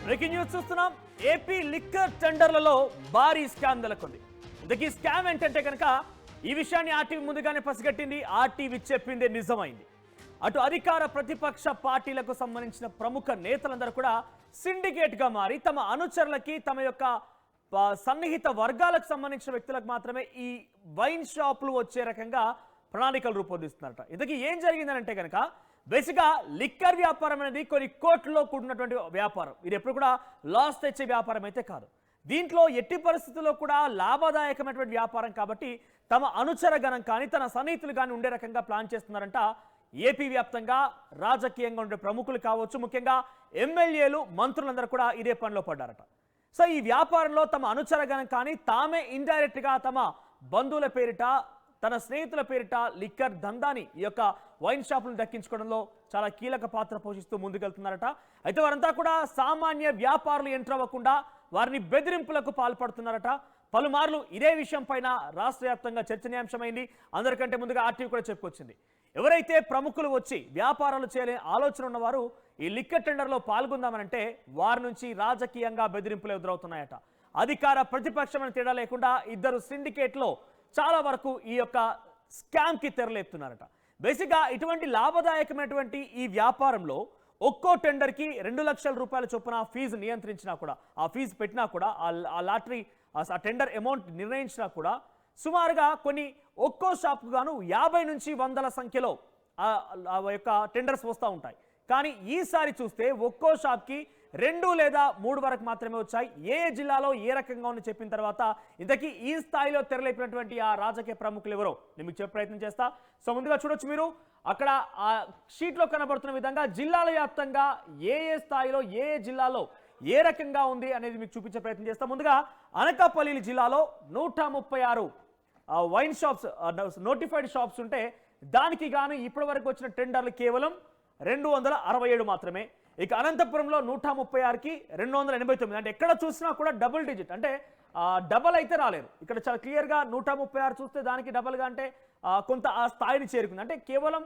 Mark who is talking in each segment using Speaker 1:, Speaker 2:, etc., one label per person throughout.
Speaker 1: Breaking news చూస్తున్నాం. AP liquor టెండర్లలో భారీ scam నెలకొంది. ఇంతకీ స్కామ్ ఏంటంటే కనుక ఈ విషయాన్ని ఆర్టీవీ ముందుగానే పసిగట్టింది. ఆర్టీవీ చెప్పిందే నిజమైంది. అటు అధికార ప్రతిపక్ష పార్టీలకు సంబంధించిన ప్రముఖ నేతలందరూ కూడా సిండికేట్ గా మారి తమ అనుచరులకి తమ యొక్క సన్నిహిత వర్గాలకు సంబంధించిన వ్యక్తులకు మాత్రమే ఈ వైన్ షాపులు వచ్చే రకంగా ప్రణాళికలు రూపొందిస్తున్నారట. ఇంతకీ ఏం జరిగిందంటే కనుక బేసిక్గా లిక్కర్ వ్యాపారం అనేది కొన్ని కోట్లలో కూడినటువంటి వ్యాపారం. ఇది ఎప్పుడు కూడా లాస్ తెచ్చే వ్యాపారం అయితే కాదు. దీంట్లో ఎట్టి పరిస్థితుల్లో కూడా లాభదాయకమైనటువంటి వ్యాపారం కాబట్టి తమ అనుచర గణం కానీ తన సన్నిహితులు కానీ ఉండే రకంగా ప్లాన్ చేస్తున్నారంట. ఏపీ వ్యాప్తంగా రాజకీయంగా ఉండే ప్రముఖులు కావచ్చు, ముఖ్యంగా ఎమ్మెల్యేలు మంత్రులందరూ కూడా ఇదే పనిలో పడ్డారట. సో ఈ వ్యాపారంలో తమ అనుచర గణం కానీ తామే ఇండైరెక్ట్గా తమ బంధువుల పేరిట తన స్నేహితుల పేరిట లిక్కర్ దందాని ఈ యొక్క వైన్ షాపులను దక్కించుకోవడంలో చాలా కీలక పాత్ర పోషిస్తూ ముందుకెళ్తున్నారట. అయితే వారంతా కూడా సామాన్య వ్యాపారులు ఎంటర్ అవ్వకుండా వారిని బెదిరింపులకు పాల్పడుతున్నారట. పలుమార్లు ఇదే విషయం పైన రాష్ట్ర వ్యాప్తంగా చర్చనీయాంశమైంది. అందరికంటే ముందుగా ఆర్టీవీ కూడా చెప్పుకొచ్చింది. ఎవరైతే ప్రముఖులు వచ్చి వ్యాపారాలు చేయలే ఆలోచన ఉన్నవారు ఈ లిక్కర్ టెండర్లో పాల్గొందామనంటే వారి నుంచి రాజకీయంగా బెదిరింపులు ఎదురవుతున్నాయట. అధికార ప్రతిపక్షమైన తేడా లేకుండా ఇద్దరు సిండికేట్లో చాలా వరకు ఈ యొక్క స్కామ్కి తెరలేపుతున్నారట. బేసిక్గా ఇటువంటి లాభదాయకమైనటువంటి ఈ వ్యాపారంలో ఒక్కో టెండర్కి 2 లక్షల రూపాయల చొప్పున ఫీజు నియంత్రించినా కూడా, ఆ ఫీజు పెట్టినా కూడా, ఆ లాటరీ ఆ టెండర్ అమౌంట్ నిర్ణయించినా కూడా సుమారుగా కొన్ని ఒక్కో షాప్కు గాను 50 నుంచి 100 సంఖ్యలో ఆ యొక్క టెండర్స్ వస్తూ ఉంటాయి. కానీ ఈసారి చూస్తే ఒక్కో షాప్కి 2 లేదా 3 వరకు మాత్రమే వచ్చాయి. ఏ జిల్లాలో ఏ రకంగా ఉందని చెప్పిన తర్వాత ఇంతకీ ఈ స్థాయిలో తెరలేపినటువంటి ఆ రాజకీయ ప్రముఖులు ఎవరో నేను మీకు చెప్పే ప్రయత్నం చేస్తా. సో ముందుగా చూడొచ్చు మీరు అక్కడ ఆ షీట్లో కనబడుతున్న విధంగా జిల్లాల వ్యాప్తంగా ఏ స్థాయిలో ఏ జిల్లాలో ఏ రకంగా ఉంది అనేది మీకు చూపించే ప్రయత్నం చేస్తాం. ముందుగా అనకాపల్లి జిల్లాలో 136 వైన్ షాప్స్ నోటిఫైడ్ షాప్స్ ఉంటే దానికి గాను ఇప్పటి వరకు వచ్చిన టెండర్లు కేవలం 267 మాత్రమే. ఇక అనంతపురంలో 136కి 289, అంటే ఎక్కడ చూసినా కూడా డబుల్ డిజిట్, అంటే డబల్ అయితే రాలేరు. ఇక్కడ చాలా క్లియర్గా 136 చూస్తే దానికి డబల్గా అంటే కొంత ఆ స్థాయిని చేరుకుంది. అంటే కేవలం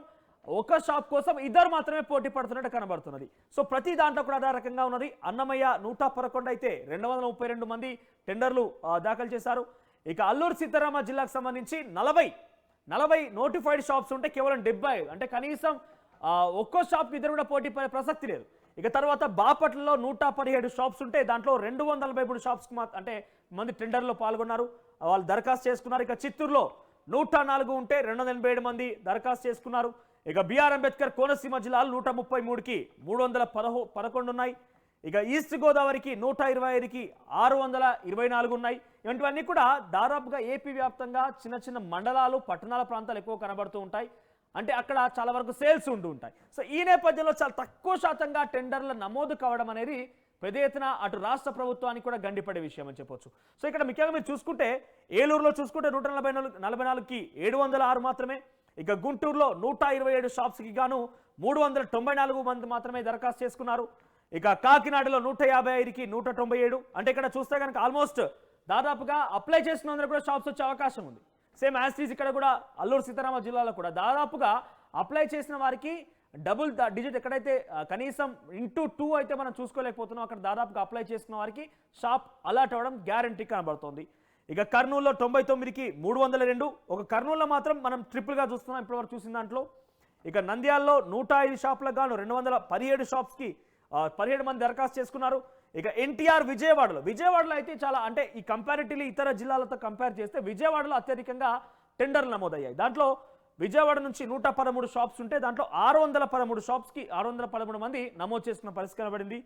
Speaker 1: ఒక షాప్ కోసం ఇద్దరు మాత్రమే పోటీ పడుతున్నట్టు కనబడుతున్నది. సో ప్రతి దాంట్లో కూడా అదే రకంగా ఉన్నది. అన్నమయ్య 111 అయితే 232 మంది టెండర్లు దాఖలు చేశారు. ఇక అల్లూరు సీతారామ జిల్లాకు సంబంధించి 40 నోటిఫైడ్ షాప్స్ ఉంటే కేవలం 75, అంటే కనీసం ఒక్కో షాప్కి ఇద్దరు కూడా పోటీ పడే ప్రసక్తి లేదు. ఇక తర్వాత బాపట్లలో 117 షాప్స్ ఉంటే దాంట్లో 243 షాప్స్కి అంటే మంది టెండర్లో పాల్గొన్నారు, వాళ్ళు దరఖాస్తు చేసుకున్నారు. ఇక చిత్తూరులో 104 ఉంటే 287 మంది దరఖాస్తు చేసుకున్నారు. ఇక బిఆర్ అంబేద్కర్ కోనసీమ జిల్లాలో 133కి 311 ఉన్నాయి. ఇక ఈస్ట్ గోదావరికి 125కి 624 ఉన్నాయి. ఇవన్నీ కూడా దాదాపుగా ఏపీ వ్యాప్తంగా చిన్న చిన్న మండలాలు పట్టణాల ప్రాంతాలు ఎక్కువ కనబడుతూ ఉంటాయి. అంటే అక్కడ చాలా వరకు సేల్స్ ఉంటూ ఉంటాయి. సో ఈ నేపథ్యంలో చాలా తక్కువ శాతంగా టెండర్ల నమోదు కావడం అనేది పెద్ద ఎత్తున అటు రాష్ట్ర ప్రభుత్వానికి కూడా గండిపడే విషయం అని చెప్పొచ్చు. సో ఇక్కడ ముఖ్యంగా మీరు చూసుకుంటే ఏలూరులో చూసుకుంటే 144కి 706 మాత్రమే. ఇక గుంటూరులో 127 షాప్స్కి గాను 394 మంది మాత్రమే దరఖాస్తు చేసుకున్నారు. ఇక కాకినాడలో 155కి 197, అంటే ఇక్కడ చూస్తే కనుక ఆల్మోస్ట్ దాదాపుగా అప్లై చేసిన అందరూ కూడా షాప్స్ వచ్చే అవకాశం ఉంది. సేమ్ యాస్టీస్ ఇక్కడ కూడా అల్లూరు సీతారామ జిల్లాలో కూడా దాదాపుగా అప్లై చేసిన వారికి డబుల్ డిజిట్, ఎక్కడైతే కనీసం *2 అయితే మనం చూసుకోలేకపోతున్నాం, అక్కడ దాదాపుగా అప్లై చేసుకున్న వారికి షాప్ అలాట్ అవ్వడం గ్యారంటీ కనబడుతోంది. ఇక కర్నూలులో 99కి 302, ఒక కర్నూలులో మాత్రం మనం ట్రిపుల్గా చూస్తున్నాం ఇప్పటివరకు చూసిన దాంట్లో. ఇక నంద్యాలలో 105 షాపులకు గాను 217 షాప్స్కి 17 మంది దరఖాస్తు చేసుకున్నారు. ఇక ఎన్టీఆర్ విజయవాడలో అయితే చాలా, అంటే ఈ కంపారిటివ్లీ ఇతర జిల్లాలతో కంపేర్ చేస్తే విజయవాడలో అత్యధికంగా టెండర్లు నమోదయ్యాయి. దాంట్లో విజయవాడ నుంచి 113 షాప్స్ ఉంటే దాంట్లో 613 షాప్స్కి 613 మంది నమోదు చేసుకున్న పరిస్థితి కనబడింది.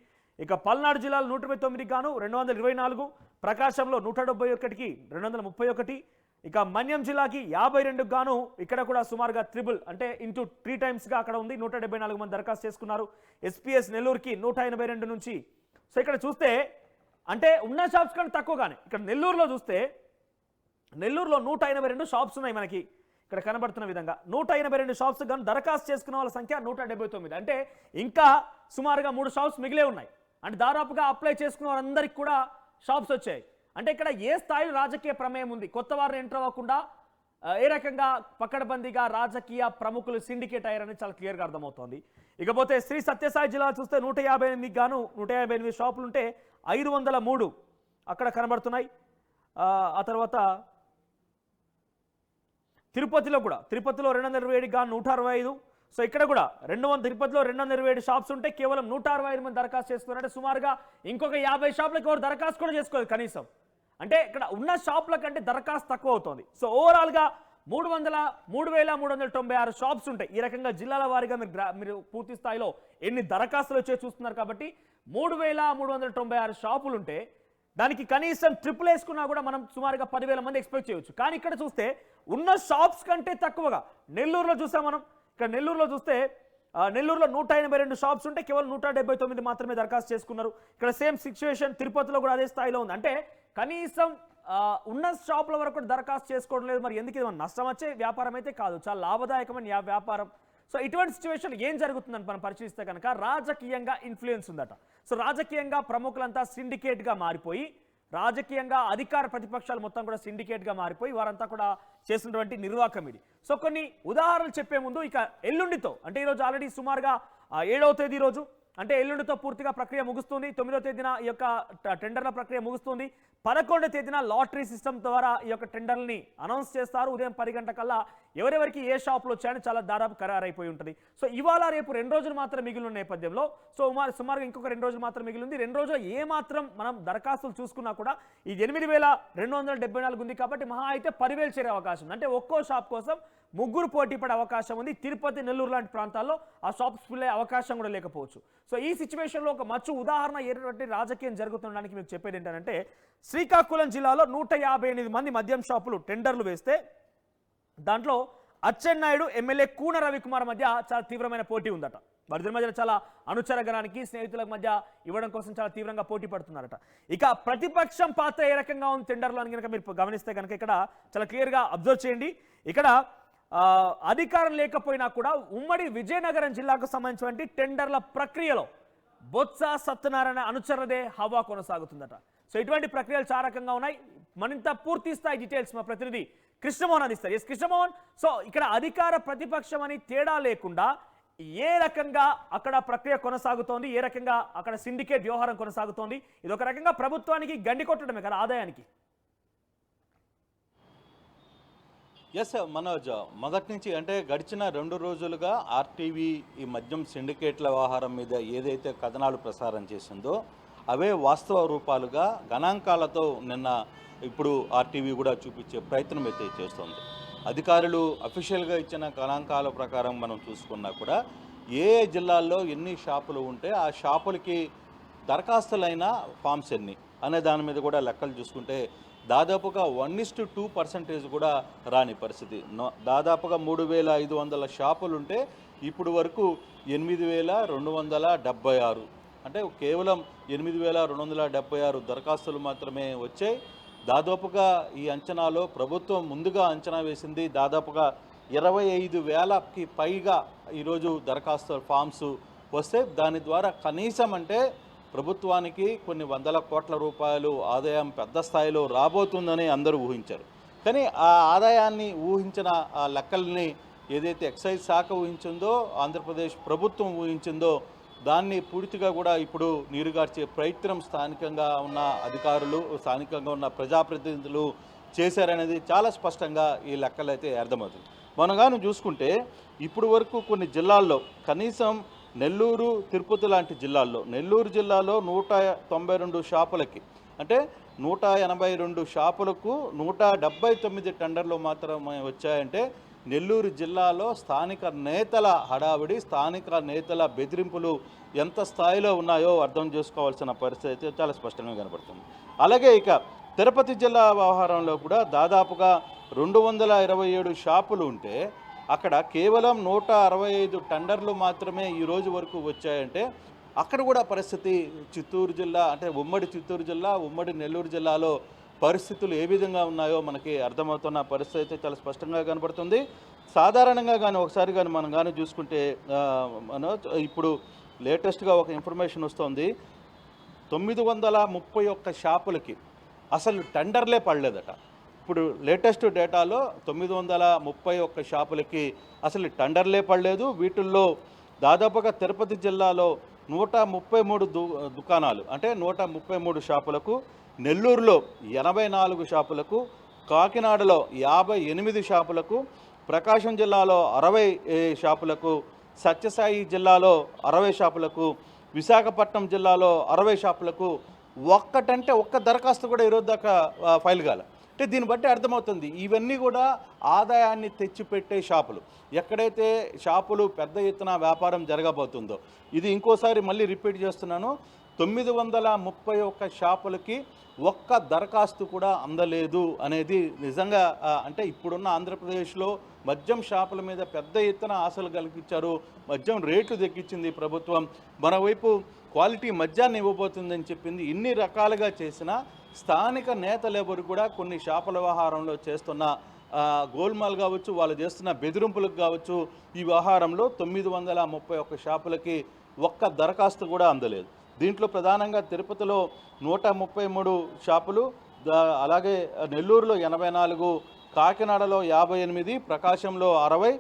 Speaker 1: ఇక పల్నాడు జిల్లాలో 129కి గాను 224, ప్రకాశంలో 171కి 231, ఇక మన్యం జిల్లాకి 52కి గాను ఇక్కడ కూడా సుమారుగా ట్రిపుల్, అంటే ఇంటూ 3 టైమ్స్గా అక్కడ ఉంది, 174 మంది దరఖాస్తు చేసుకున్నారు. ఎస్పీఎస్ నెల్లూరుకి 182 నుంచి. సో ఇక్కడ చూస్తే అంటే ఉన్న షాప్స్ కంటే తక్కువగానే ఇక్కడ నెల్లూరులో చూస్తే నెల్లూరులో 182 షాప్స్ ఉన్నాయి మనకి ఇక్కడ కనబడుతున్న విధంగా. 182 షాప్స్ కానీ దరఖాస్తు చేసుకున్న వాళ్ళ సంఖ్య 179, అంటే ఇంకా సుమారుగా 3 షాప్స్ మిగిలే ఉన్నాయి. అంటే దాదాపుగా అప్లై చేసుకున్న వారందరికీ కూడా షాప్స్ వచ్చాయి. అంటే ఇక్కడ ఏ స్థాయిలో రాజకీయ ప్రమేయం ఉంది, కొత్త వారిని ఎంటర్ అవ్వకుండా ఏ రకంగా పకడ్బందీగా రాజకీయ ప్రముఖులు సిండికేట్ అయ్యారని చాలా క్లియర్గా అర్థమవుతోంది. ఇకపోతే శ్రీ సత్యసాయి జిల్లా చూస్తే 158 గాను 158 షాపులు ఉంటే 503 అక్కడ కనబడుతున్నాయి. ఆ తర్వాత తిరుపతిలో 227 గాను 165. సో ఇక్కడ కూడా తిరుపతిలో 227 షాప్స్ ఉంటే కేవలం 165 మంది దరఖాస్తు చేసుకున్నారు. అంటే సుమారుగా ఇంకొక 50 షాపులకు ఎవరు దరఖాస్తు కూడా చేసుకోలేదు కనీసం. అంటే ఇక్కడ ఉన్న షాపుల కంటే దరఖాస్తు తక్కువ అవుతుంది. సో ఓవరాల్గా 3,396 షాప్స్ ఉంటాయి. ఈ రకంగా జిల్లాల వారీగా మీరు పూర్తి స్థాయిలో ఎన్ని దరఖాస్తులు వచ్చే చూస్తున్నారు. కాబట్టి 3,396 షాపులు ఉంటే దానికి కనీసం ట్రిపుల్ వేసుకున్నా కూడా మనం సుమారుగా 10,000 మంది ఎక్స్పెక్ట్ చేయవచ్చు. కానీ ఇక్కడ చూస్తే ఉన్న షాప్స్ కంటే తక్కువగా నెల్లూరులో చూసాం మనం. ఇక్కడ నెల్లూరులో చూస్తే నెల్లూరులో 182 షాప్స్ ఉంటే కేవలం 179 మాత్రమే దరఖాస్తు చేసుకున్నారు. ఇక్కడ సేమ్ సిచ్యువేషన్ తిరుపతిలో కూడా అదే స్థాయిలో ఉంది. అంటే కనీసం ఉన్న షాపుల వరకు కూడా దరఖాస్తు చేసుకోవడం లేదు. మరి ఎందుకు ఇది నష్టం వచ్చే వ్యాపారం అయితే కాదు, చాలా లాభదాయకమైన వ్యాపారం. సో ఇటువంటి సిచ్యువేషన్ ఏం జరుగుతుందని మనం పరిశీలిస్తే కనుక రాజకీయంగా ఇన్ఫ్లుయెన్స్ ఉందట. సో రాజకీయంగా ప్రముఖులంతా సిండికేట్గా మారిపోయి, రాజకీయంగా అధికార ప్రతిపక్షాలు మొత్తం కూడా సిండికేట్గా మారిపోయి వారంతా కూడా చేసినటువంటి నిర్వాకం ఇది. సో కొన్ని ఉదాహరణలు చెప్పే ముందు ఇక ఎల్లుండితో, అంటే ఈరోజు ఆల్రెడీ సుమారుగా 7వ తేదీ రోజు, అంటే ఎల్లుండితో పూర్తిగా ప్రక్రియ ముగుస్తుంది. 9వ తేదీన ఈ యొక్క టెండర్ల ప్రక్రియ ముగుస్తుంది. 11వ తేదీన లాటరీ సిస్టమ్ ద్వారా ఈ యొక్క టెండర్ని అనౌన్స్ చేస్తారు. ఉదయం 10 గంటకల్లా ఎవరెవరికి ఏ షాపులు వచ్చాయని చాలా దాదాపు ఖరారైపోయి ఉంటుంది. సో ఇవాళ రేపు 2 రోజులు మాత్రం మిగిలిన నేపథ్యంలో సుమారుగా ఇంకొక 2 రోజులు మాత్రం మిగిలింది. 2 రోజులు ఏ మాత్రం మనం దరఖాస్తులు చూసుకున్నా కూడా ఈ 8,274 ఉంది. కాబట్టి మహా అయితే 10,000 చేరే అవకాశం ఉంది. అంటే ఒక్కో షాప్ కోసం 3 పోటీ పడే అవకాశం ఉంది. తిరుపతి, నెల్లూరు లాంటి ప్రాంతాల్లో ఆ షాప్స్ ఫిల్ అయ్యే అవకాశం కూడా లేకపోవచ్చు. సో ఈ సిచ్యువేషన్లో ఒక మచ్చు ఉదాహరణ ఏటువంటి రాజకీయం జరుగుతుండడానికి మీకు చెప్పేది ఏంటంటే, శ్రీకాకుళం జిల్లాలో 158 మంది మద్యం షాపులు టెండర్లు వేస్తే దాంట్లో అచ్చెన్నాయుడు, ఎమ్మెల్యే కూన రవికుమార్ మధ్య చాలా తీవ్రమైన పోటీ ఉందట. వారిద్దరి మధ్య చాలా అనుచరగణానికి, స్నేహితుల మధ్య ఇవ్వడం కోసం చాలా తీవ్రంగా పోటీ పడుతున్నారట. ఇక ప్రతిపక్షం పాత్ర ఏ రకంగా ఉంది టెండర్లో అని కనుక మీరు గమనిస్తే కనుక ఇక్కడ చాలా క్లియర్గా అబ్జర్వ్ చేయండి. ఇక్కడ అధికారం లేకపోయినా కూడా ఉమ్మడి విజయనగరం జిల్లాకు సంబంధించినటువంటి టెండర్ల ప్రక్రియలో బొత్స సత్యనారాయణ అనుచరులదే హవా కొనసాగుతుందట. సో ఇటువంటి ప్రక్రియలు చాలా రకంగా ఉన్నాయి. మరింత పూర్తి స్థాయి డీటెయిల్స్ మా ప్రతినిధి కృష్ణమోహన్ అందిస్తారు. ఎస్ కృష్ణమోహన్, సో ఇక్కడ అధికార ప్రతిపక్షం అని తేడా లేకుండా ఏ రకంగా అక్కడ ప్రక్రియ కొనసాగుతోంది, ఏ రకంగా అక్కడ సిండికేట్ వ్యవహారం కొనసాగుతోంది, ఇది ఒక రకంగా ప్రభుత్వానికి గండి కొట్టడమే కదా ఆదాయానికి.
Speaker 2: ఎస్ మనోజ్, మొదటి నుంచి అంటే గడిచిన 2 రోజులుగా ఆర్టీవీ ఈ మద్యం సిండికేట్ల వ్యవహారం మీద ఏదైతే కథనాలు ప్రసారం చేసిందో అవే వాస్తవ రూపాలుగా గణాంకాలతో ఇప్పుడు ఆర్టీవీ కూడా చూపించే ప్రయత్నం అయితే చేస్తోంది. అధికారులు అఫీషియల్గా ఇచ్చిన గణాంకాల ప్రకారం మనం చూసుకున్నా కూడా ఏ జిల్లాల్లో ఎన్ని షాపులు ఉంటే ఆ షాపులకి దరఖాస్తులైన ఫామ్స్ ఎన్ని అనే దాని మీద కూడా లెక్కలు చూసుకుంటే దాదాపుగా 1:2% కూడా రాని పరిస్థితి. దాదాపుగా 3,500 షాపులుంటే ఇప్పుడు వరకు 8,276, అంటే కేవలం 8,276 దరఖాస్తులు మాత్రమే వచ్చాయి. దాదాపుగా ఈ అంచనాలో ప్రభుత్వం ముందుగా అంచనా వేసింది దాదాపుగా 25,000కి పైగా ఈరోజు దరఖాస్తు ఫామ్స్ వస్తే దాని ద్వారా కనీసం అంటే ప్రభుత్వానికి కొన్ని వందల కోట్ల రూపాయలు ఆదాయం పెద్ద స్థాయిలో రాబోతుందని అందరూ ఊహించారు. కానీ ఆ ఆదాయాన్ని ఊహించిన ఆ లెక్కల్ని ఏదైతే ఎక్సైజ్ శాఖ ఊహించిందో, ఆంధ్రప్రదేశ్ ప్రభుత్వం ఊహించిందో దాన్ని పూర్తిగా కూడా ఇప్పుడు నీరుగార్చే ప్రయత్నం స్థానికంగా ఉన్న అధికారులు, స్థానికంగా ఉన్న ప్రజాప్రతినిధులు చేశారనేది చాలా స్పష్టంగా ఈ లెక్కలు అయితే అర్థమవుతుంది. మనం కానీ చూసుకుంటే ఇప్పుడు వరకు కొన్ని జిల్లాల్లో కనీసం నెల్లూరు, తిరుపతి లాంటి జిల్లాల్లో, నెల్లూరు జిల్లాలో 192 షాపులకి, అంటే 182 షాపులకు 179 టెండర్లు మాత్రమే వచ్చాయంటే నెల్లూరు జిల్లాలో స్థానిక నేతల హడావిడి, స్థానిక నేతల బెదిరింపులు ఎంత స్థాయిలో ఉన్నాయో అర్థం చేసుకోవాల్సిన పరిస్థితి చాలా స్పష్టంగా కనబడుతుంది. అలాగే ఇక తిరుపతి జిల్లా వ్యవహారంలో కూడా దాదాపుగా 227 షాపులు ఉంటే అక్కడ కేవలం 165 టెండర్లు మాత్రమే ఈ రోజు వరకు వచ్చాయంటే అక్కడ కూడా పరిస్థితి చిత్తూరు జిల్లా, అంటే ఉమ్మడి చిత్తూరు జిల్లా, ఉమ్మడి నెల్లూరు జిల్లాలో పరిస్థితులు ఏ విధంగా ఉన్నాయో మనకి అర్థమవుతున్న పరిస్థితి అయితే చాలా స్పష్టంగా కనబడుతుంది. సాధారణంగా కానీ ఒకసారి కానీ మనం కానీ చూసుకుంటే ఇప్పుడు లేటెస్ట్గా ఒక ఇన్ఫర్మేషన్ వస్తుంది. 931 షాపులకి అసలు టెండర్లే పడలేదట. ఇప్పుడు లేటెస్ట్ డేటాలో 931 షాపులకి అసలు టెండర్లే పడలేదు. వీటిల్లో దాదాపుగా తిరుపతి జిల్లాలో 133 దుకాణాలు అంటే 133 షాపులకు, నెల్లూరులో 84 షాపులకు, కాకినాడలో 58 షాపులకు, ప్రకాశం జిల్లాలో 60 షాపులకు, సత్యసాయి జిల్లాలో 60 షాపులకు, విశాఖపట్నం జిల్లాలో 60 షాపులకు ఒక్క దరఖాస్తు కూడా ఈరోజు దాకా ఫైల్ కాలే. అంటే దీన్ని బట్టి అర్థమవుతుంది ఇవన్నీ కూడా ఆదాయాన్ని తెచ్చిపెట్టే షాపులు. ఎక్కడైతే షాపులు పెద్ద ఎత్తున వ్యాపారం జరగబోతుందో, ఇది ఇంకోసారి మళ్ళీ రిపీట్ చేస్తున్నాను, 931 షాపులకి ఒక్క దరఖాస్తు కూడా అందలేదు అనేది నిజంగా అంటే ఇప్పుడున్న ఆంధ్రప్రదేశ్లో మద్యం షాపుల మీద పెద్ద ఎత్తున ఆశలు కల్పించారు. మద్యం రేట్లు తగ్గించింది ప్రభుత్వం, మరోవైపు క్వాలిటీ మద్యాన్ని ఇవ్వబోతుందని చెప్పింది. ఇన్ని రకాలుగా చేసిన స్థానిక నేతలెవరు కూడా కొన్ని షాపుల వ్యవహారంలో చేస్తున్న గోల్మాల్ కావచ్చు, వాళ్ళు చేస్తున్న బెదిరింపులకు కావచ్చు, ఈ వ్యవహారంలో 931 షాపులకి ఒక్క దరఖాస్తు కూడా అందలేదు. దీంట్లో ప్రధానంగా తిరుపతిలో 133 షాపులు, అలాగే నెల్లూరులో 84, కాకినాడలో 58, ప్రకాశంలో 60,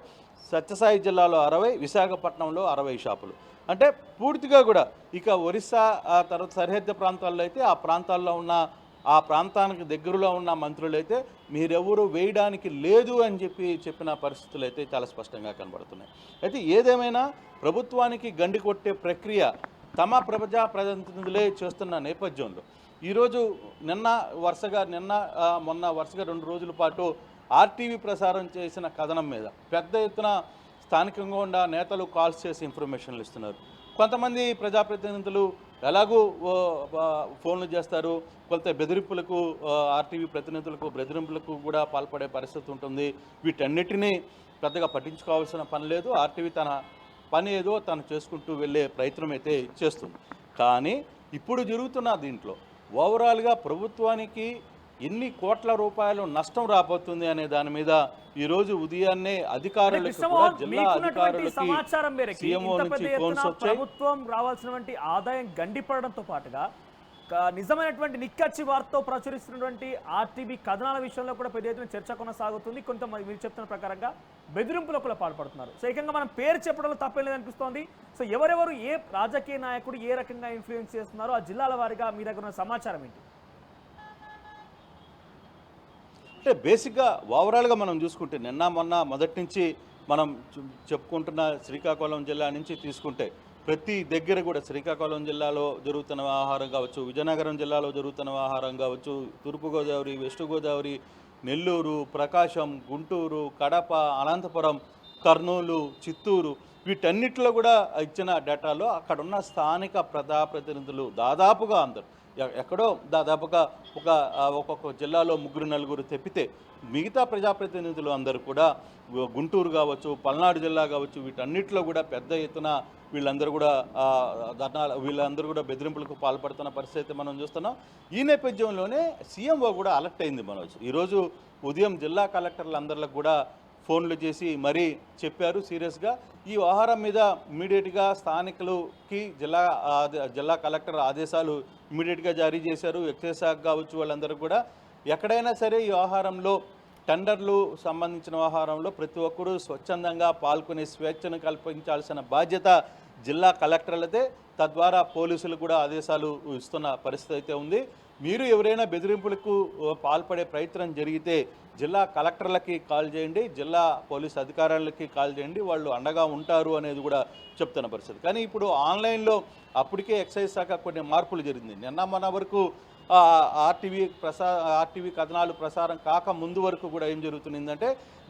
Speaker 2: సత్యసాయి జిల్లాలో 60, విశాఖపట్నంలో 60 షాపులు. అంటే పూర్తిగా కూడా ఇక ఒరిస్సా తర్వాత సరిహద్దు ప్రాంతాల్లో అయితే ఆ ప్రాంతానికి దగ్గరలో ఉన్న మంత్రులైతే మీరెవరు వేయడానికి లేదు అని చెప్పిన పరిస్థితులు అయితే చాలా స్పష్టంగా కనబడుతున్నాయి. అయితే ఏదేమైనా ప్రభుత్వానికి గండి కొట్టే ప్రక్రియ తమ ప్రజాప్రతినిధులే చేస్తున్న నేపథ్యంలో ఈరోజు మొన్న వరుసగా 2 రోజుల పాటు ఆర్టీవీ ప్రసారం చేసిన కథనం మీద పెద్ద ఎత్తున స్థానికంగా ఉన్న నేతలు కాల్స్ చేసి ఇన్ఫర్మేషన్లు ఇస్తున్నారు. కొంతమంది ప్రజాప్రతినిధులు ఎలాగూ ఫోన్లు చేస్తారు, కొంత బెదిరింపులకు ఆర్టీవీ ప్రతినిధులకు బెదిరింపులకు కూడా పాల్పడే పరిస్థితి ఉంటుంది. వీటన్నిటినీ పెద్దగా పట్టించుకోవాల్సిన పని లేదు. ఆర్టీవీ తన పని ఏదో తను చేసుకుంటూ వెళ్ళే ప్రయత్నం అయితే చేస్తుంది. కానీ ఇప్పుడు జరుగుతున్న దీంట్లో ఓవరాల్గా ప్రభుత్వానికి ఎన్ని కోట్ల రూపాయలు నష్టం రాబోతుంది అనే దాని మీద ఈరోజు ఉదయాన్నే అధికారులకు జిల్లా అధికారులకి సీఎంఓ నుంచి ఫోన్స్ వచ్చాయి.
Speaker 1: ప్రభుత్వం రావాల్సినటువంటి ఆదాయం గండిపడడంతో పాటుగా నిజమైనటువంటి నిక్కచ్చి వార్తతో ప్రచురిస్తున్నటువంటి ఆర్టీవీ కథనాల విషయంలో కూడా పెద్ద ఎత్తున చర్చ కొనసాగుతుంది. కొంతమంది మీరు చెప్తున్న ప్రకారంగా బెదిరింపులకు కూడా పాల్పడుతున్నారు. సో ఏకంగా మనం పేరు చెప్పడంలో తప్పేలేదు అనిపిస్తోంది. సో ఎవరెవరు ఏ రాజకీయ నాయకుడు ఏ రకంగా ఇన్ఫ్లుయెన్స్ చేస్తున్నారో ఆ జిల్లాల వారీగా మీ దగ్గర ఉన్న సమాచారం ఏంటి?
Speaker 2: అంటే బేసిక్గా ఓవరాల్గా మనం చూసుకుంటే మొన్న మొదటి నుంచి మనం చెప్పుకుంటున్న శ్రీకాకుళం జిల్లా నుంచి తీసుకుంటే ప్రతి దగ్గర కూడా శ్రీకాకుళం జిల్లాలో జరుగుతున్న వ్యవహారం కావచ్చు, విజయనగరం జిల్లాలో జరుగుతున్న వ్యవహారం కావచ్చు, తూర్పుగోదావరి, వెస్ట్ గోదావరి, నెల్లూరు, ప్రకాశం, గుంటూరు, కడప, అనంతపురం, కర్నూలు, చిత్తూరు, వీటన్నిటిలో కూడా ఇచ్చిన డేటాలో అక్కడున్న స్థానిక ప్రజాప్రతినిధులు దాదాపుగా అందరు ఎక్కడో దాదాపుగా ఒక్కొక్క జిల్లాలో 3-4 తెప్పితే మిగతా ప్రజాప్రతినిధులు అందరూ కూడా గుంటూరు కావచ్చు, పల్నాడు జిల్లా కావచ్చు, వీటన్నిటిలో కూడా పెద్ద ఎత్తున వీళ్ళందరూ కూడా బెదిరింపులకు పాల్పడుతున్న పరిస్థితి మనం చూస్తున్నాం. ఈ నేపథ్యంలోనే సీఎంఓ కూడా అలర్ట్ అయింది మనోజ్. ఈరోజు ఉదయం జిల్లా కలెక్టర్లందరిలో కూడా ఫోన్లు చేసి మరీ చెప్పారు సీరియస్గా. ఈ వ్యవహారం మీద ఇమీడియట్గా స్థానికులకి జిల్లా కలెక్టర్ ఆదేశాలు ఇమీడియట్గా జారీ చేశారు. ఎక్సైజ్ శాఖ కావచ్చు, వాళ్ళందరూ కూడా ఎక్కడైనా సరే ఈ వ్యవహారంలో టెండర్లు సంబంధించిన వ్యవహారంలో ప్రతి ఒక్కరూ స్వచ్ఛందంగా పాల్గొనే స్వేచ్ఛను కల్పించాల్సిన బాధ్యత జిల్లా కలెక్టర్లదే. తద్వారా పోలీసులు కూడా ఆదేశాలు ఇస్తున్న పరిస్థితి అయితే ఉంది. మీరు ఎవరైనా బెదిరింపులకు పాల్పడే ప్రయత్నం జరిగితే జిల్లా కలెక్టర్లకి కాల్ చేయండి, జిల్లా పోలీస్ అధికారులకి కాల్ చేయండి, వాళ్ళు అండగా ఉంటారు అనేది కూడా చెప్తున్న పరిస్థితి. కానీ ఇప్పుడు ఆన్లైన్లో అప్పటికే ఎక్సైజ్ శాఖ కొన్ని మార్పులు జరిగింది. మొన్న వరకు ఆర్టీవీ కథనాలు ప్రసారం కాక ముందు వరకు కూడా ఏం జరుగుతుందంటే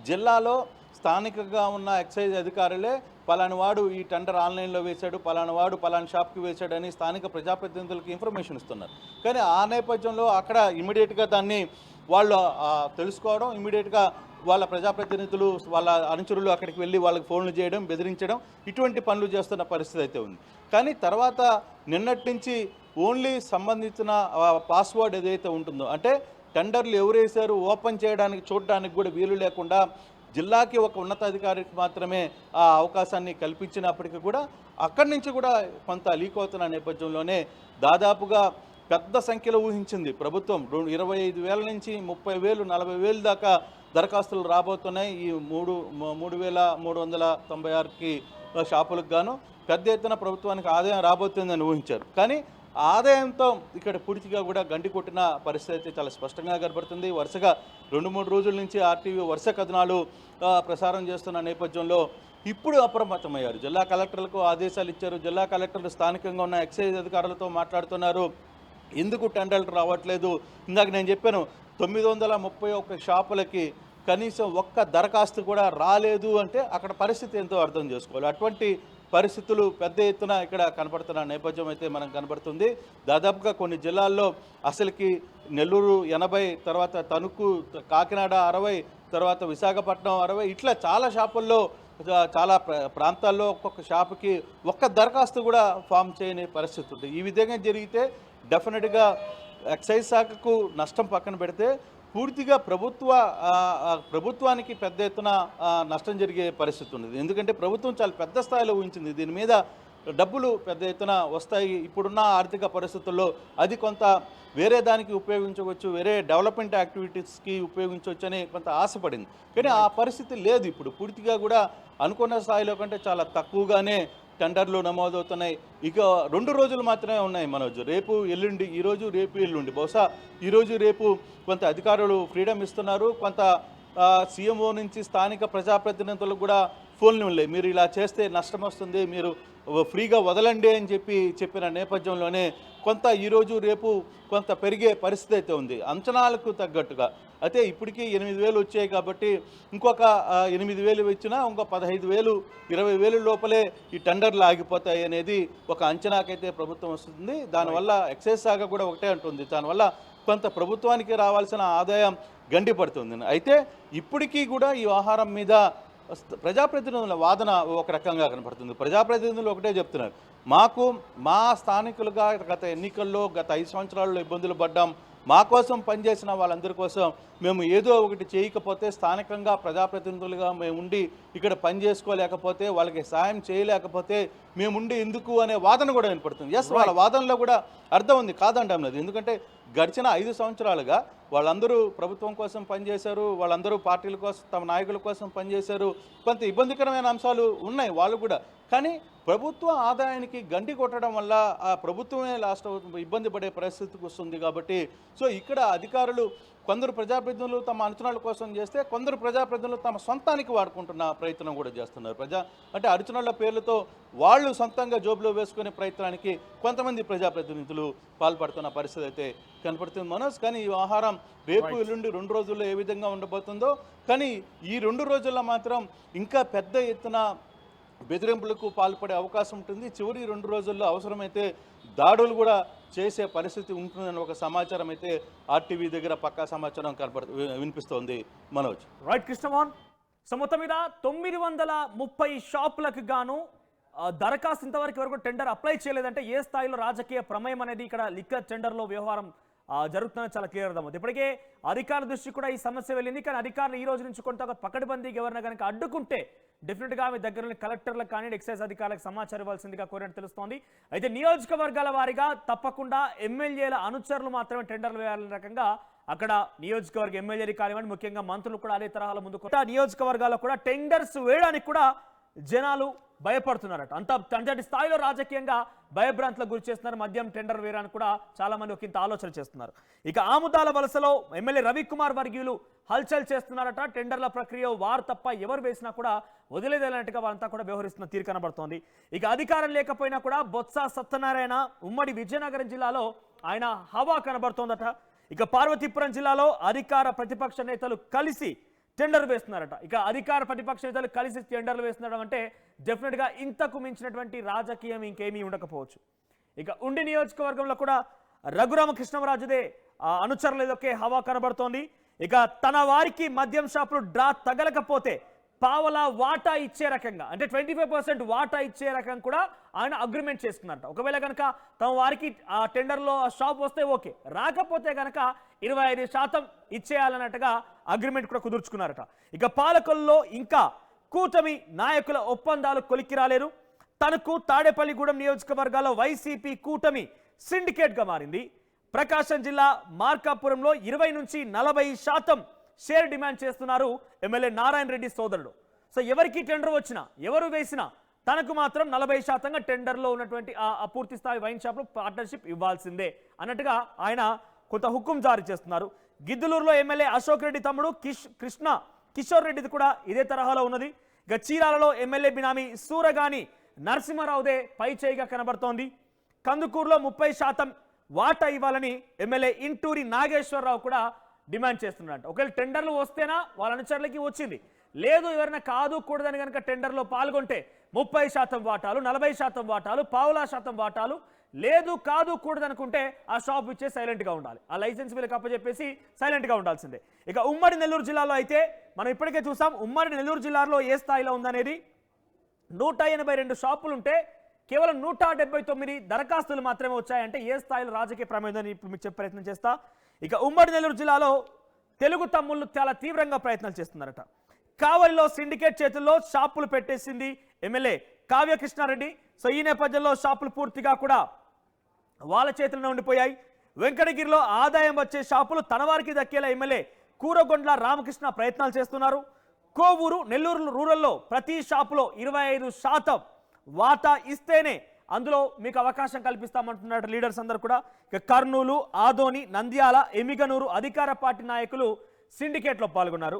Speaker 2: జిల్లాలో స్థానికంగా ఉన్న ఎక్సైజ్ అధికారులే పలాని వాడు ఈ టెండర్ ఆన్లైన్లో వేశాడు, పలాని వాడు పలాని షాప్కి వేశాడని స్థానిక ప్రజాప్రతినిధులకు ఇన్ఫర్మేషన్ ఇస్తున్నారు. కానీ ఆ నేపథ్యంలో అక్కడ ఇమీడియట్గా దాన్ని వాళ్ళు తెలుసుకోవడం, ఇమీడియట్గా వాళ్ళ ప్రజాప్రతినిధులు వాళ్ళ అనుచరులు అక్కడికి వెళ్ళి వాళ్ళకి ఫోన్లు చేయడం, బెదిరించడం, ఇటువంటి పనులు చేస్తున్న పరిస్థితి అయితే ఉంది. కానీ తర్వాత నిన్నటి నుంచి ఓన్లీ సంబంధించిన పాస్వర్డ్ ఏదైతే ఉంటుందో, అంటే టెండర్లు ఎవరు వేశారు ఓపెన్ చేయడానికి చూడడానికి కూడా వీలు లేకుండా జిల్లాకి ఒక ఉన్నతాధికారికి మాత్రమే ఆ అవకాశాన్ని కల్పించినప్పటికీ కూడా అక్కడి నుంచి కూడా కొంత లీక్ అవుతున్న నేపథ్యంలోనే దాదాపుగా పెద్ద సంఖ్యలో ఊహించింది ప్రభుత్వం. 25,000 నుంచి 30,000, 40,000 దాకా దరఖాస్తులు రాబోతున్నాయి ఈ 3,396కి షాపులకు గాను. పెద్ద ఎత్తున ప్రభుత్వానికి ఆదాయం రాబోతుందని ఊహించారు. కానీ ఆదాయంతో ఇక్కడ పూర్తిగా కూడా గండి కొట్టిన పరిస్థితి అయితే చాలా స్పష్టంగా కనబడుతుంది. వరుసగా 2-3 రోజుల నుంచి ఆర్టీవీ వరుస కథనాలు ప్రసారం చేస్తున్న నేపథ్యంలో ఇప్పుడు అప్రమత్తమయ్యారు. జిల్లా కలెక్టర్లకు ఆదేశాలు ఇచ్చారు. జిల్లా కలెక్టర్లు స్థానికంగా ఉన్న ఎక్సైజ్ అధికారులతో మాట్లాడుతున్నారు. ఎందుకు టెండర్లు రావట్లేదు? ఇందాక నేను చెప్పాను 931 షాపులకి కనీసం ఒక్క దరఖాస్తు కూడా రాలేదు అంటే అక్కడ పరిస్థితి ఎంతో అర్థం చేసుకోవాలి. అటువంటి పరిస్థితులు పెద్ద ఎత్తున ఇక్కడ కనపడుతున్న నేపథ్యం అయితే మనం కనబడుతుంది. దాదాపుగా కొన్ని జిల్లాల్లో అసలుకి నెల్లూరు 80, తర్వాత తణుకు, కాకినాడ 60, తర్వాత విశాఖపట్నం 60, ఇట్లా చాలా షాపుల్లో చాలా ప్రాంతాల్లో ఒక్కొక్క షాపుకి ఒక్క దరఖాస్తు కూడా ఫామ్ చేయని పరిస్థితి ఉంటుంది. ఈ విధంగా జరిగితే డెఫినెట్గా ఎక్సైజ్ శాఖకు నష్టం పక్కన పెడితే పూర్తిగా ప్రభుత్వానికి పెద్ద ఎత్తున నష్టం జరిగే పరిస్థితి ఉంది. ఎందుకంటే ప్రభుత్వం చాలా పెద్ద స్థాయిలో ఊహించింది. దీని మీద డబ్బులు పెద్ద ఎత్తున వస్తాయి. ఇప్పుడున్న ఆర్థిక పరిస్థితుల్లో అది కొంత వేరే దానికి ఉపయోగించవచ్చు, వేరే డెవలప్మెంట్ యాక్టివిటీస్కి ఉపయోగించవచ్చు అని కొంత ఆశపడింది. కానీ ఆ పరిస్థితి లేదు. ఇప్పుడు పూర్తిగా కూడా అనుకున్న స్థాయిలో కంటే చాలా తక్కువగానే టెండర్లు నమోదవుతున్నాయి. ఇక 2 రోజులు మాత్రమే ఉన్నాయి మనోజ్. రేపు ఎల్లుండి, ఈరోజు రేపు ఎల్లుండి, బహుశా ఈరోజు రేపు కొంత అధికారులు ఫ్రీడమ్ ఇస్తున్నారు. కొంత సీఎంఓ నుంచి స్థానిక ప్రజాప్రతినిధులకు కూడా ఫోన్లు ఉన్నాయి. మీరు ఇలా చేస్తే నష్టం వస్తుంది, మీరు ఫ్రీగా వదలండి అని చెప్పిన నేపథ్యంలోనే కొంత ఈరోజు రేపు కొంత పెరిగే పరిస్థితి అయితే ఉంది అంచనాలకు తగ్గట్టుగా. అయితే ఇప్పటికీ 8,000 వచ్చాయి కాబట్టి ఇంకొక 8,000 వచ్చినా ఇంకో 15,000, 20,000 లోపలే ఈ టెండర్లు ఆగిపోతాయి అనేది ఒక అంచనాకైతే ప్రభుత్వం వస్తుంది. దానివల్ల ఎక్సైజ్ శాఖ కూడా ఒకటే అంటుంది, దానివల్ల కొంత ప్రభుత్వానికి రావాల్సిన ఆదాయం గండిపడుతుంది. అయితే ఇప్పటికీ కూడా ఈ వ్యవహారం మీద ప్రజాప్రతినిధుల వాదన ఒక రకంగా కనపడుతుంది. ప్రజాప్రతినిధులు ఒకటే చెప్తున్నారు, మా స్థానికులుగా గత ఎన్నికల్లో గత 5 సంవత్సరాల్లో ఇబ్బందులు పడ్డాం. మా కోసం పనిచేసిన వాళ్ళందరి కోసం మేము ఏదో ఒకటి చేయకపోతే, స్థానికంగా ప్రజాప్రతినిధులుగా మేము ఉండి ఇక్కడ పని చేసుకోలేకపోతే, వాళ్ళకి సాయం చేయలేకపోతే మేముండి ఎందుకు అనే వాదన కూడా వినపడుతుంది. ఎస్, వాళ్ళ వాదనలో కూడా అర్థం ఉంది, కాదంటాం లేదు. ఎందుకంటే గడిచిన 5 సంవత్సరాలుగా వాళ్ళందరూ ప్రభుత్వం కోసం పనిచేశారు, వాళ్ళందరూ పార్టీల కోసం, తమ నాయకుల కోసం పనిచేశారు. కొంత ఇబ్బందికరమైన అంశాలు ఉన్నాయి వాళ్ళు కూడా. కానీ ప్రభుత్వ ఆదాయానికి గండి కొట్టడం వల్ల ఆ ప్రభుత్వమే లాస్ట్ ఇబ్బంది పడే పరిస్థితికి వస్తుంది. కాబట్టి సో ఇక్కడ అధికారులు కొందరు ప్రజాప్రతినిధులు తమ అంచనాల కోసం చేస్తే, కొందరు ప్రజాప్రతినిధులు తమ సొంతానికి వాడుకుంటున్న ప్రయత్నం కూడా చేస్తున్నారు. అంటే అంచనాల పేర్లతో వాళ్ళు సొంతంగా జోబులో వేసుకునే ప్రయత్నానికి కొంతమంది ప్రజాప్రతినిధులు పాల్పడుతున్న పరిస్థితి అయితే కనపడుతుంది మనోజ్. కానీ ఈ వ్యవహారం రేపు ఎల్లుండి 2 రోజుల్లో ఏ విధంగా ఉండబోతుందో, కానీ ఈ 2 రోజుల్లో మాత్రం ఇంకా పెద్ద ఎత్తున బెదిరింపులకు పాల్పడే అవకాశం ఉంటుంది. చివరి 2 రోజుల్లో అవసరమైతే దాడులు కూడా చేసే పరిస్థితి ఉంటుందని ఒక సమాచారం అయితే ఆర్టీవీ దగ్గర పక్కా సమాచారం వినిపిస్తోంది మనోజ్.
Speaker 1: రైట్ కృష్ణమోహన్, సో మొత్తం మీద 930 షాపులకు గాను దరఖాస్తు ఇంతవరకు వరకు టెండర్ అప్లై చేయలేదంటే ఏ స్థాయిలో రాజకీయ ప్రమేయం అనేది ఇక్కడ లిక్కర్ టెండర్లో వ్యవహారం జరుగుతుందని చాలా క్లియర్ అర్థమవుతుంది. ఇప్పటికే అధికారుల దృష్టి కూడా ఈ సమస్య వెళ్ళింది. కానీ అధికారులు ఈ రోజు నుంచి కొంత పకడ్బందీకి ఎవరైనా కనుక అడ్డుకుంటే డెఫినెట్గా ఆమె దగ్గరలోని కలెక్టర్లకు కానీ ఎక్సైజ్ అధికారులకు సమాచారం ఇవ్వాల్సిందిగా కోరినట్టు తెలుస్తోంది. అయితే నియోజకవర్గాల వారీగా తప్పకుండా ఎమ్మెల్యేల అనుచరులు మాత్రమే టెండర్లు వేయాలనే రకంగా అక్కడ నియోజకవర్గ ఎమ్మెల్యేలు కానివ్వండి, ముఖ్యంగా మంత్రులు కూడా అదే తరహాలో ముందుకు నియోజకవర్గాల్లో కూడా టెండర్స్ వేయడానికి కూడా జనాలు భయపడుతున్నారట. అంతటి స్థాయిలో రాజకీయంగా భయభ్రాంతులకు గురి చేస్తున్నారు. మద్యం టెండర్ వేయడానికి కూడా చాలా మంది ఒకంత ఆలోచన చేస్తున్నారు. ఇక ఆముదాల వలసలో ఎమ్మెల్యే రవికుమార్ వర్గీయులు హల్చల్ చేస్తున్నారట. టెండర్ల ప్రక్రియ వారు తప్ప ఎవరు వేసినా కూడా వదిలేదన్నట్టుగా వారంతా కూడా వ్యవహరిస్తున్న తీరు కనబడుతోంది. ఇక అధికారం లేకపోయినా కూడా బొత్స సత్యనారాయణ ఉమ్మడి విజయనగరం జిల్లాలో ఆయన హవా కనబడుతోందట. ఇక పార్వతీపురం జిల్లాలో అధికార ప్రతిపక్ష నేతలు కలిసి టెండర్ వేస్తున్నారట. ఇక అధికార ప్రతిపక్ష నేతలు కలిసి టెండర్లు వేస్తున్నాడు అంటే డెఫినెట్గా ఇంతకు మించినటువంటి రాజకీయం ఇంకేమీ ఉండకపోవచ్చు. ఇక ఉండి నియోజకవర్గంలో కూడా రఘురామకృష్ణరాజుదే అనుచరులు ఏదొకే హవా కనబడుతోంది. ఇక తన వారికి మద్యం షాపులు డ్రా తగలకపోతే పావలా వాటా ఇచ్చే రకంగా, అంటే 25% వాటా ఇచ్చే రకంగా కూడా ఆయన అగ్రిమెంట్ చేసుకున్నారట. ఒకవేళ కనుక తమ వారికి ఆ టెండర్లో షాప్ వస్తే ఓకే, రాకపోతే కనుక 25% ఇచ్చేయాలన్నట్టుగా అగ్రిమెంట్ కూడా కుదుర్చుకున్నారట. ఇక పాలకుల్లో ఇంకా కూటమి నాయకుల ఒప్పందాలు కొలిక్కి రాలేరు. తనకు తాడేపల్లిగూడెం నియోజకవర్గాల్లో వైసీపీ కూటమి సిండికేట్గా మారింది. ప్రకాశం జిల్లా మార్కాపురంలో 20 నుంచి 40% షేర్ డిమాండ్ చేస్తున్నారు ఎమ్మెల్యే నారాయణ రెడ్డి సోదరుడు. సో ఎవరికి టెండర్ వచ్చినా ఎవరు వేసినా తనకు మాత్రం 40% టెండర్లో ఉన్నటువంటి ఆ పూర్తి స్థాయి వైన్ షాప్లో పార్ట్నర్షిప్ ఇవ్వాల్సిందే అన్నట్టుగా ఆయన కొంత హుకుం జారీ చేస్తున్నారు. గిద్దలూరులో ఎమ్మెల్యే అశోక్ రెడ్డి తమ్ముడు కిషోర్ రెడ్డిది కూడా ఇదే తరహాలో ఉన్నది. ఇక చీరాలలో ఎమ్మెల్యే బినామీ సూరగాని నరసింహారావుదే పై చేయిగా కనబడుతోంది. కందుకూరులో 30% వాటా ఇవ్వాలని ఎమ్మెల్యే ఇంటూరి నాగేశ్వరరావు కూడా డిమాండ్ చేస్తున్నారంట. ఒకవేళ టెండర్లు వస్తేనా వాళ్ళ అనుచరులకి వచ్చింది, లేదు ఎవరైనా కాదు కూడదని కనుక టెండర్లో పాల్గొంటే 30% వాటాలు, 40% వాటాలు, 0.5% వాటాలు, లేదు కాదు కూడదనుకుంటే ఆ షాప్ ఇచ్చే సైలెంట్గా ఉండాలి. ఆ లైసెన్స్ వీళ్ళకి అప్పచెప్పేసి సైలెంట్గా ఉండాల్సిందే. ఇక ఉమ్మడి నెల్లూరు జిల్లాలో అయితే మనం ఇప్పటికే చూసాం ఉమ్మడి నెల్లూరు జిల్లాలో ఏ స్థాయిలో ఉందనేది. 182 షాపులుంటే కేవలం 179 దరఖాస్తులు మాత్రమే వచ్చాయంటే ఏ స్థాయిలో రాజకీయ ప్రమేదని ఇప్పుడు మీకు చెప్పే ప్రయత్నం చేస్తా. ఇక ఉమ్మడి నెల్లూరు జిల్లాలో తెలుగు తమ్ముళ్ళు చాలా తీవ్రంగా ప్రయత్నాలు చేస్తున్నారట. కావలిలో సిండికేట్ చేతుల్లో షాపులు పెట్టేసింది ఎమ్మెల్యే కావ్యకృష్ణారెడ్డి. సో ఈ నేపథ్యంలో షాపులు పూర్తిగా కూడా వాళ్ళ చేతుల్లో ఉండిపోయాయి. వెంకటగిరిలో ఆదాయం వచ్చే షాపులు తన వారికి దక్కేలా ఎమ్మెల్యే కూరగొండ్ల రామకృష్ణ ప్రయత్నాలు చేస్తున్నారు. కోవూరు నెల్లూరు రూరల్లో ప్రతి షాపులో 25% వాటా ఇస్తేనే అందులో మీకు అవకాశం కల్పిస్తామంటున్నారు లీడర్స్ అందరూ కూడా. ఇక కర్నూలు, ఆదోని, నంద్యాల, ఎమిగనూరు అధికార పార్టీ నాయకులు సిండికేట్లో పాల్గొన్నారు.